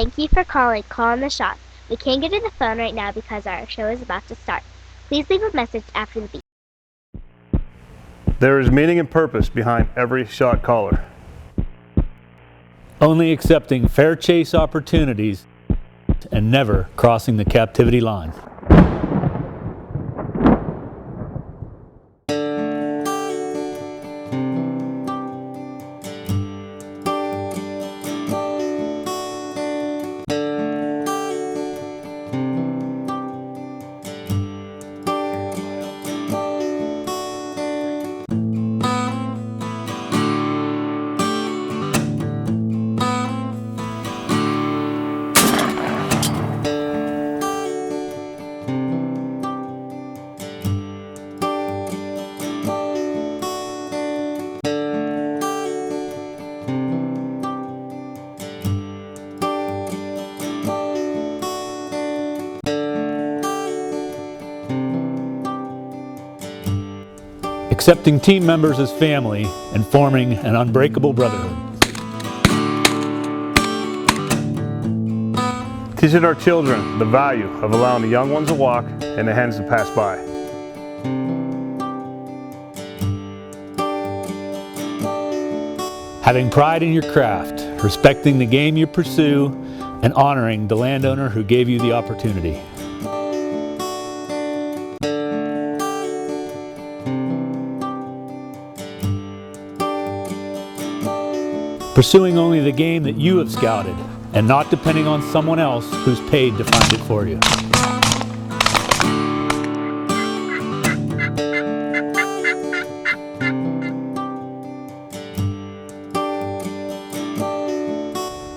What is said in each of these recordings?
Thank you for calling Callin the Shots. We can't get to the phone right now because our show is about to start. Please leave a message after the beep. There is meaning and purpose behind every shot caller. Only accepting fair chase opportunities and never crossing the captivity line. Accepting team members as family and forming an unbreakable brotherhood. Teaching our children the value of allowing the young ones to walk and the hens to pass by. Having pride in your craft, respecting the game you pursue, and honoring the landowner who gave you the opportunity. Pursuing only the game that you have scouted and not depending on someone else who's paid to find it for you.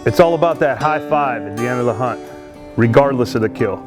It's all about that high five at the end of the hunt, regardless of the kill.